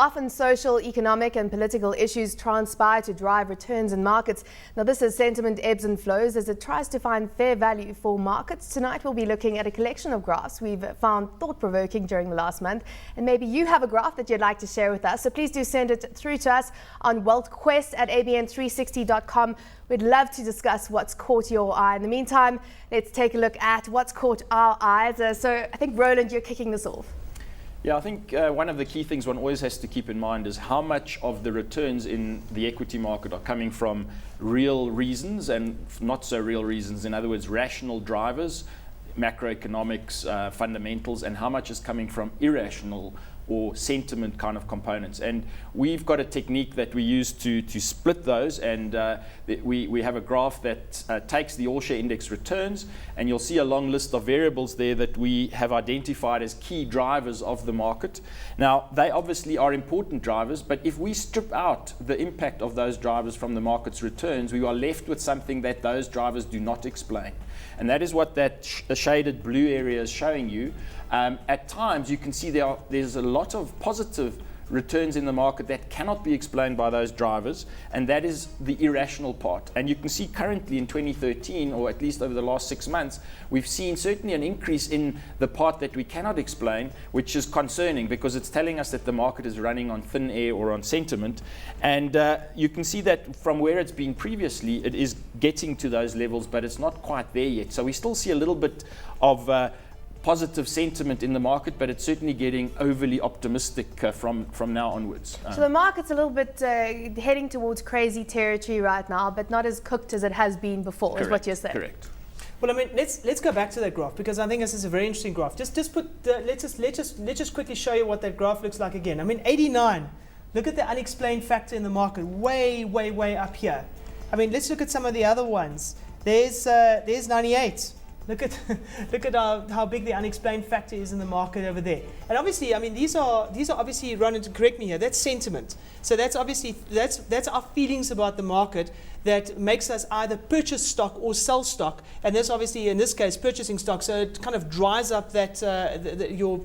Often social, economic and political issues transpire to drive returns in markets. Now this is sentiment ebbs and flows as it tries to find fair value for markets. Tonight we'll be looking at a collection of graphs we've found thought-provoking during the last month. And maybe you have a graph that you'd like to share with us. So please do send it through to us on wealthquest@abn360.com. We'd love to discuss what's caught your eye. In the meantime, let's take a look at what's caught our eyes. So I think, Roland, you're kicking this off. Yeah, I think one of the key things one always has to keep in mind is how much of the returns in the equity market are coming from real reasons and not so real reasons. In other words, rational drivers, macroeconomics, fundamentals, and how much is coming from irrational or sentiment kind of components. And we've got a technique that we use to split those, and we have a graph that takes the all-share index returns, and you'll see a long list of variables there that we have identified as key drivers of the market. Now, they obviously are important drivers, but if we strip out the impact of those drivers from the market's returns, we are left with something that those drivers do not explain. And that is what that shaded blue area is showing you. At times, you can see there's a lot of positive returns in the market that cannot be explained by those drivers, and that is the irrational part. And you can see currently in 2013, or at least over the last 6 months, we've seen certainly an increase in the part that we cannot explain, which is concerning because it's telling us that the market is running on thin air or on sentiment. And you can see that from where it's been previously, it is getting to those levels, but it's not quite there yet. So we still see a little bit of positive sentiment in the market, but it's certainly getting overly optimistic from now onwards. So the market's a little bit heading towards crazy territory right now, but not as cooked as it has been before, correct, is what you're saying. Correct. Well, I mean, let's go back to that graph because I think this is a very interesting graph. Let's just quickly show you what that graph looks like again. I mean, 89. Look at the unexplained factor in the market, way up here. I mean, let's look at some of the other ones. There's 98. Look at how big the unexplained factor is in the market over there. And obviously, I mean, these are obviously, Ronan, to correct me here, that's sentiment. So that's obviously that's our feelings about the market that makes us either purchase stock or sell stock. And that's obviously in this case purchasing stock. So it kind of dries up that your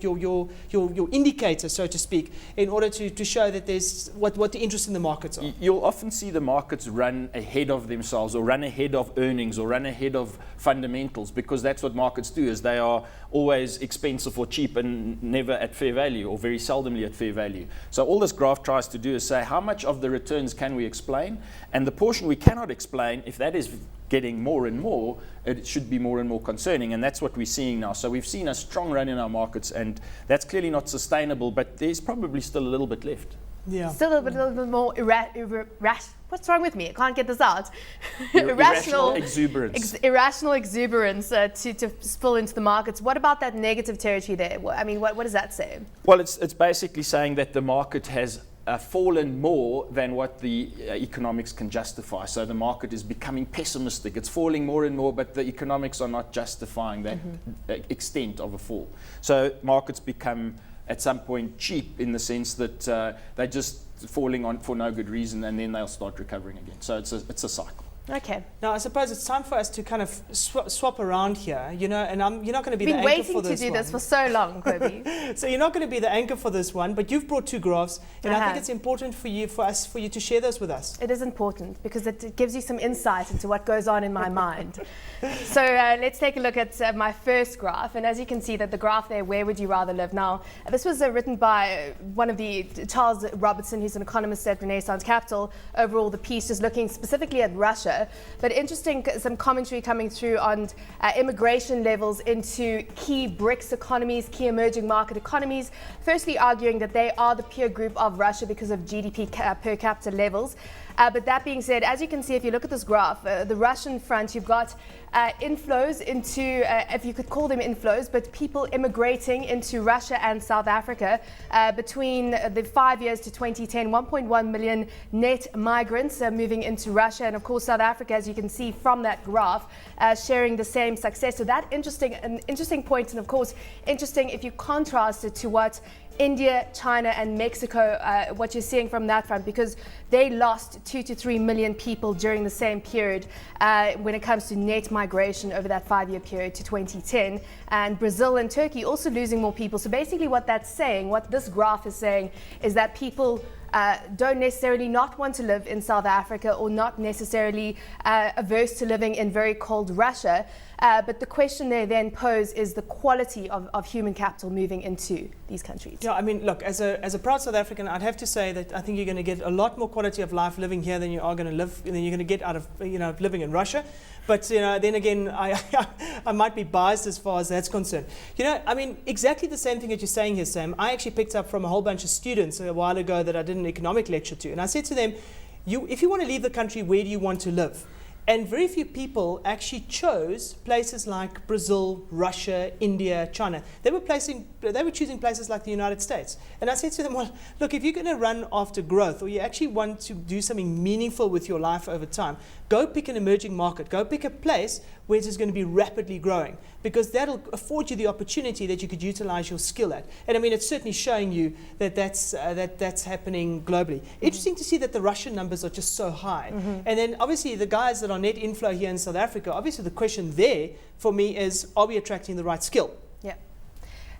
indicator, so to speak, in order to show that there's what the interest in the markets are. You'll often see the markets run ahead of themselves, or run ahead of earnings, or run ahead of fundamentals, because that's what markets do, is they are always expensive or cheap and never at fair value, or very seldomly at fair value. So all this graph tries to do is say how much of the returns can we explain, and the portion we cannot explain, if that is getting more and more, it should be more and more concerning, and that's what we're seeing now. So we've seen a strong run in our markets, and that's clearly not sustainable, but there's probably still a little bit left. Yeah. Still a little bit more what's wrong with me? I can't get this out. Irrational exuberance. Irrational exuberance to spill into the markets. What about that negative territory there? I mean, what does that say? Well, it's basically saying that the market has fallen more than what the economics can justify. So the market is becoming pessimistic. It's falling more and more, but the economics are not justifying that extent of a fall. So markets become at some point cheap in the sense that they're just falling on for no good reason, and then they'll start recovering again. So it's a cycle. Okay. Now, I suppose it's time for us to kind of swap around here, you know, and you're not going to be the anchor for this one. Been waiting to do this for so long, Kobe. So you're not going to be the anchor for this one, but you've brought two graphs, and I think it's important for you to share those with us. It is important because it gives you some insight into what goes on in my mind. So let's take a look at my first graph, and as you can see that the graph there, where would you rather live? Now, this was written by one of the, Charles Robertson, who's an economist at Renaissance Capital. Overall, the piece is looking specifically at Russia. But interesting, some commentary coming through on immigration levels into key BRICS economies, key emerging market economies. Firstly, arguing that they are the peer group of Russia because of GDP per capita levels. But that being said, as you can see, if you look at this graph, the Russian front, you've got inflows into, if you could call them inflows, but people immigrating into Russia and South Africa between the 5 years to 2010, 1.1 million net migrants moving into Russia. And of course, South Africa, as you can see from that graph, sharing the same success. So that an interesting point, and of course, interesting if you contrast it to what India, China, and Mexico, what you're seeing from that front, because they lost 2 to 3 million people during the same period when it comes to net migration over that 5-year period to 2010. And Brazil and Turkey also losing more people. So basically what that's saying, what this graph is saying, is that people don't necessarily not want to live in South Africa or not necessarily averse to living in very cold Russia. But the question they then pose is the quality of human capital moving into these countries. Yeah, I mean, look, as a proud South African, I'd have to say that I think you're going to get a lot more quality of life living here than you are going to live, than you're going to get out of, living in Russia. But, then again, I might be biased as far as that's concerned. I mean, exactly the same thing that you're saying here, Sam, I actually picked up from a whole bunch of students a while ago that I did an economic lecture to. And I said to them, if you want to leave the country, where do you want to live? And very few people actually chose places like Brazil, Russia, India, China. They were choosing places like the United States. And I said to them, well, look, if you're going to run after growth, or you actually want to do something meaningful with your life over time, go pick an emerging market. Go pick a place where it is going to be rapidly growing, because that'll afford you the opportunity that you could utilize your skill at. And I mean, it's certainly showing you that that's happening globally. Interesting to see that the Russian numbers are just so high. And then obviously the guys that are net inflow here in South Africa, obviously the question there for me is, are we attracting the right skill?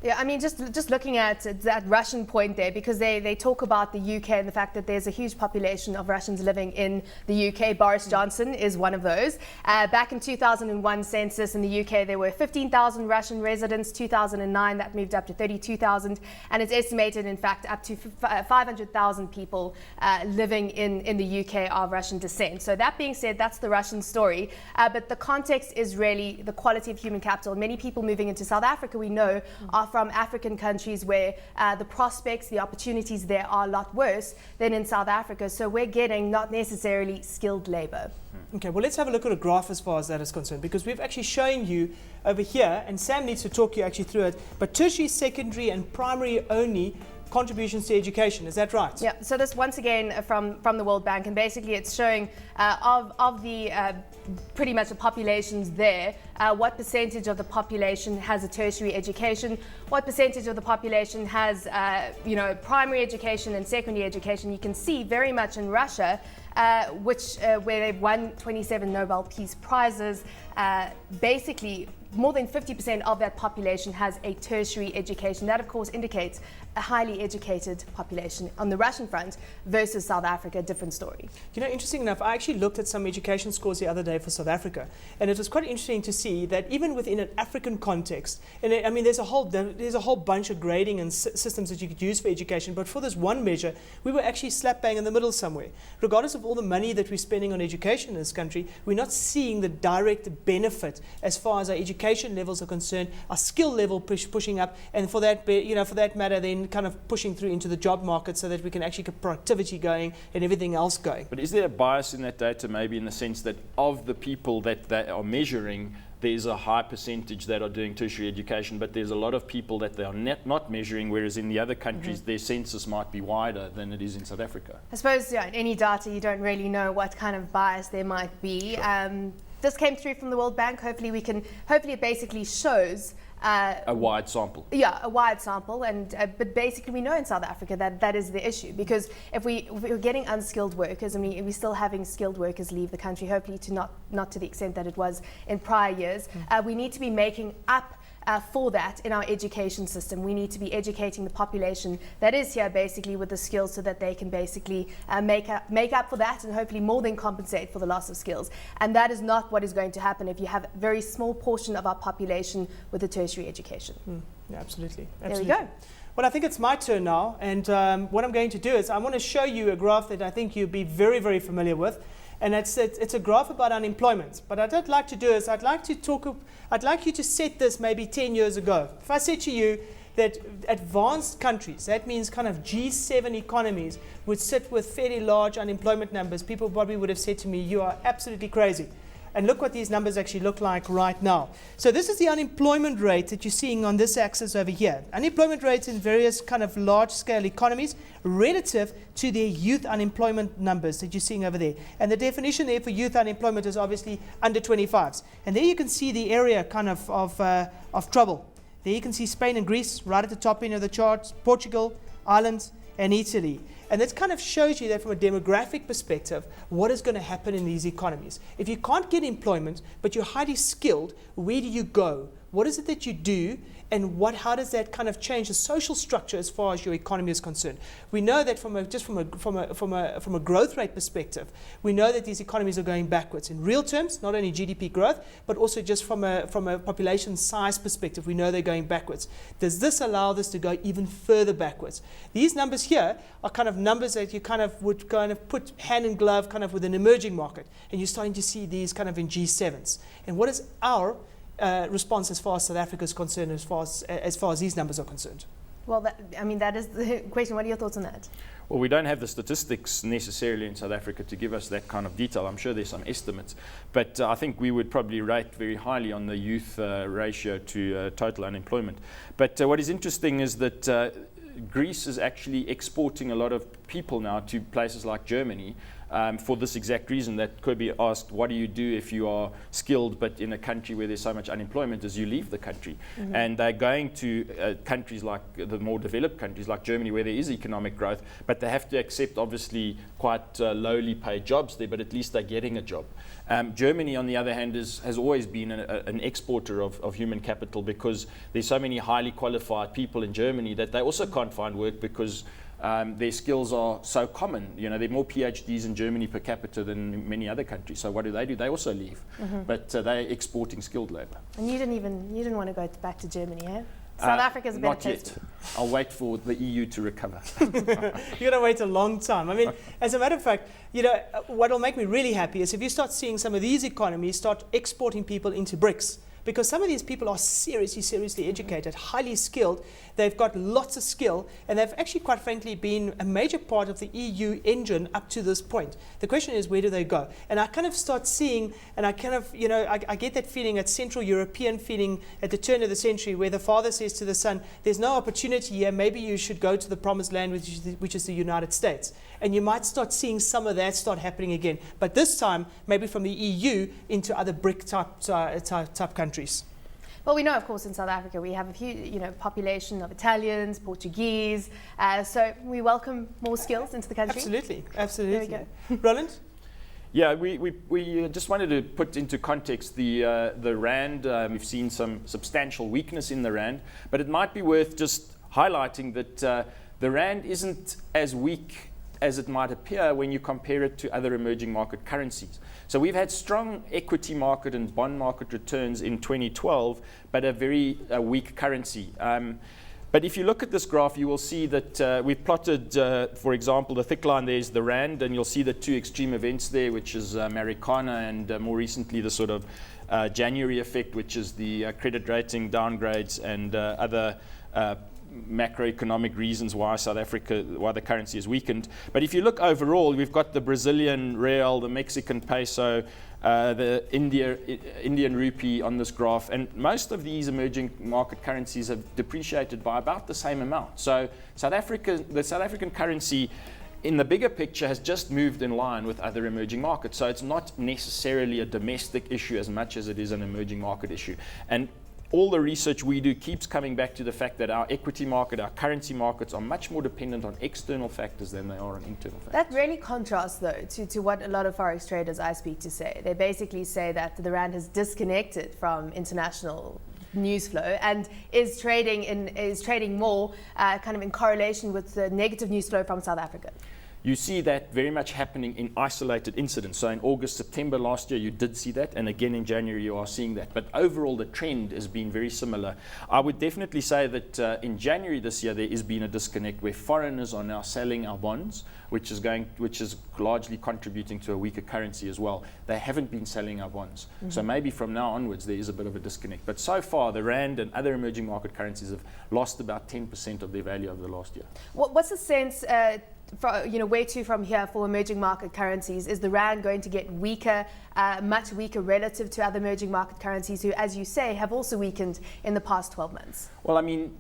Yeah, I mean, just looking at that Russian point there, because they talk about the UK and the fact that there's a huge population of Russians living in the UK. Boris Johnson is one of those. Back in 2001 census in the UK, there were 15,000 Russian residents. 2009, that moved up to 32,000. And it's estimated, in fact, up to 500,000 people living in the UK of Russian descent. So that being said, that's the Russian story. But the context is really the quality of human capital. Many people moving into South Africa, we know, are from African countries where the prospects, the opportunities there are a lot worse than in South Africa. So we're getting not necessarily skilled labor. Okay, well, let's have a look at a graph as far as that is concerned, because we've actually shown you over here, and Sam needs to talk you actually through it, but tertiary, secondary, and primary only contributions to education. Is that right? Yeah, so this once again from the World Bank, and basically it's showing of the pretty much the populations there, what percentage of the population has a tertiary education, what percentage of the population has primary education and secondary education. You can see very much in Russia, where they've won 27 Nobel Peace Prizes, basically more than 50% of that population has a tertiary education. That, of course, indicates a highly educated population on the Russian front versus South Africa, different story. Interesting enough, I actually looked at some education scores the other day for South Africa, and it was quite interesting to see that even within an African context, and I mean, there's a whole bunch of grading and systems that you could use for education, but for this one measure, we were actually slap bang in the middle somewhere. Regardless of all the money that we're spending on education in this country, we're not seeing the direct benefit as far as our education levels are concerned, our skill level pushing up, and for that matter, then kind of pushing through into the job market so that we can actually get productivity going and everything else going. But is there a bias in that data, maybe in the sense that of the people that they are measuring, there's a high percentage that are doing tertiary education, but there's a lot of people that they are not measuring, whereas in the other countries their census might be wider than it is in South Africa? I suppose in any data you don't really know what kind of bias there might be. Sure. This came through from the World Bank. Hopefully it basically shows a wide sample. Yeah, a wide sample, and but basically we know in South Africa that is the issue, because if we're getting unskilled workers, and we're still having skilled workers leave the country, hopefully not to the extent that it was in prior years, we need to be making up for that in our education system. We need to be educating the population that is here basically with the skills so that they can basically make up for that and hopefully more than compensate for the loss of skills. And that is not what is going to happen if you have a very small portion of our population with a tertiary education. Yeah, absolutely. There we go. Well, I think it's my turn now, and what I'm going to do is I want to show you a graph that I think you'll be very, very familiar with. And it's a graph about unemployment. But what I'd like to do is I'd like you to set this maybe 10 years ago. If I said to you that advanced countries, that means kind of G7 economies, would sit with fairly large unemployment numbers, people probably would have said to me, you are absolutely crazy. And look what these numbers actually look like right now. So this is the unemployment rate that you're seeing on this axis over here. Unemployment rates in various kind of large-scale economies relative to their youth unemployment numbers that you're seeing over there. And the definition there for youth unemployment is obviously under 25s. And there you can see the area kind of trouble. There you can see Spain and Greece right at the top end of the chart, Portugal, Ireland, and Italy. And that kind of shows you that from a demographic perspective, what is going to happen in these economies. If you can't get employment, but you're highly skilled, where do you go? What is it that you do? And how does that kind of change the social structure as far as your economy is concerned? We know that from a growth rate perspective, we know that these economies are going backwards in real terms, not only GDP growth, but also just from a population size perspective, we know they're going backwards. Does this allow this to go even further backwards? These numbers here are kind of numbers that you kind of would kind of put hand in glove kind of with an emerging market, and you're starting to see these kind of in G7s. And what is our response as far as South Africa is concerned, as far as these numbers are concerned? Well, that is the question. What are your thoughts on that? Well, we don't have the statistics necessarily in South Africa to give us that kind of detail. I'm sure there's some estimates, but I think we would probably rate very highly on the youth ratio to total unemployment. But what is interesting is that Greece is actually exporting a lot of people now to places like Germany for this exact reason, that could be asked, what do you do if you are skilled but in a country where there's so much unemployment, as you leave the country? Mm-hmm. And they're going to countries like the more developed countries like Germany, where there is economic growth, but they have to accept obviously quite lowly paid jobs there, but at least they're getting a job. Germany, on the other hand, has always been an exporter of human capital, because there's so many highly qualified people in Germany that they also can't find work because their skills are so common. You know, there are more PhDs in Germany per capita than many other countries. So what do? They also leave, but they're exporting skilled labor. And you didn't want to go back to Germany, eh? South Africa's a better not place. yet. I'll wait for the EU to recover. You're going to wait a long time. I mean, as a matter of fact, you know, what will make me really happy is if you start seeing some of these economies start exporting people into BRICS. Because some of these people are seriously educated, highly skilled. They've got lots of skill, and they've actually, quite frankly, been a major part of the EU engine up to this point. The question is, where do they go? And I kind of start seeing, and I kind of, you know, I get that feeling, that Central European feeling at the turn of the century, where the father says to the son, there's no opportunity here, maybe you should go to the promised land, which is the United States. And you might start seeing some of that start happening again. But this time, maybe from the EU into other BRIC type countries. Well, we know, of course, in South Africa we have a huge, population of Italians, Portuguese, so we welcome more skills into the country. Absolutely. There we go. Roland? Yeah, we just wanted to put into context the rand. We've seen some substantial weakness in the rand, but it might be worth just highlighting that the rand isn't as weak as it might appear when you compare it to other emerging market currencies. So we've had strong equity market and bond market returns in 2012, but a very weak currency. But if you look at this graph, you will see that we've plotted, for example, the thick line there is the rand, and you'll see the two extreme events there, which is Marikana and more recently the sort of January effect, which is the credit rating downgrades and other macroeconomic reasons why the currency is weakened. But if you look overall, we've got the Brazilian real, the Mexican peso, the Indian rupee on this graph, and most of these emerging market currencies have depreciated by about the same amount. So the South African currency in the bigger picture has just moved in line with other emerging markets. So it's not necessarily a domestic issue as much as it is an emerging market issue. And all the research we do keeps coming back to the fact that our equity market, our currency markets are much more dependent on external factors than they are on internal factors. That really contrasts, though, to what a lot of forex traders I speak to say. They basically say that the rand has disconnected from international news flow and is trading more kind of in correlation with the negative news flow from South Africa. You see that very much happening in isolated incidents. So in August, September last year, you did see that. And again, in January, you are seeing that. But overall, the trend has been very similar. I would definitely say that in January this year, there has been a disconnect where foreigners are now selling our bonds, which is largely contributing to a weaker currency as well. They haven't been selling our bonds. Mm-hmm. So maybe from now onwards, there is a bit of a disconnect. But so far, the rand and other emerging market currencies have lost about 10% of their value over the last year. What's the sense where to from here for emerging market currencies? Is the rand going to get weaker, much weaker relative to other emerging market currencies who, as you say, have also weakened in the past 12 months? Well, I mean,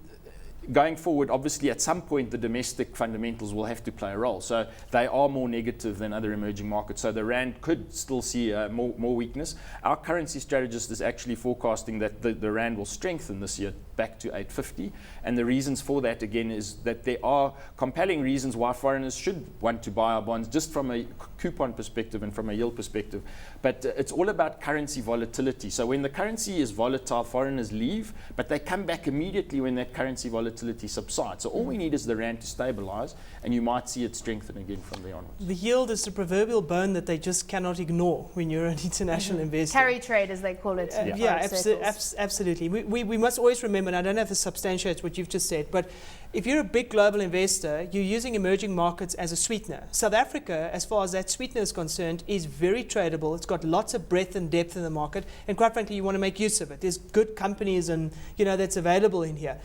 going forward, obviously, at some point, the domestic fundamentals will have to play a role. So they are more negative than other emerging markets. So the rand could still see more weakness. Our currency strategist is actually forecasting that the rand will strengthen this year back to 850. And the reasons for that, again, is that there are compelling reasons why foreigners should want to buy our bonds, just from a coupon perspective and from a yield perspective. But it's all about currency volatility. So when the currency is volatile, foreigners leave, but they come back immediately when that currency volatility subsides. So all we need is the rand to stabilize, and you might see it strengthen again from there onwards. The yield is the proverbial bone that they just cannot ignore when you're an international investor. Carry trade, as they call it. in foreign circles. Absolutely. We must always remember, and I don't know if this substantiates what you've just said, but if you're a big global investor, you're using emerging markets as a sweetener. South Africa, as far as that sweetener is concerned, is very tradable. It's got lots of breadth and depth in the market, and quite frankly, you want to make use of it. There's good companies and that's available in here.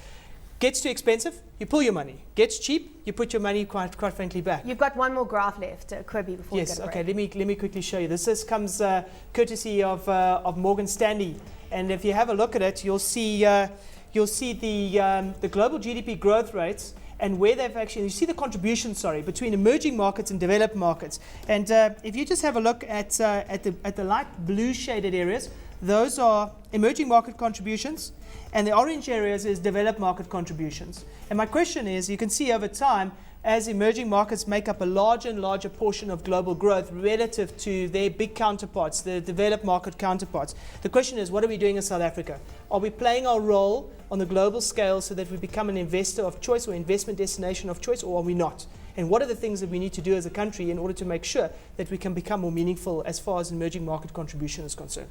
Gets too expensive, you pull your money. Gets cheap, you put your money quite frankly back. You've got one more graph left, Kobie, before we Yes, go to okay, break. let me quickly show you. This comes courtesy of Morgan Stanley. And if you have a look at it, you'll see the global GDP growth rates and where they've actually, you see the contribution, between emerging markets and developed markets. And if you just have a look at the light blue shaded areas, those are emerging market contributions, and the orange areas is developed market contributions. And my question is, you can see over time, as emerging markets make up a larger and larger portion of global growth relative to their big counterparts, the developed market counterparts. The question is, what are we doing in South Africa? Are we playing our role on the global scale so that we become an investor of choice or investment destination of choice, or are we not? And what are the things that we need to do as a country in order to make sure that we can become more meaningful as far as emerging market contribution is concerned?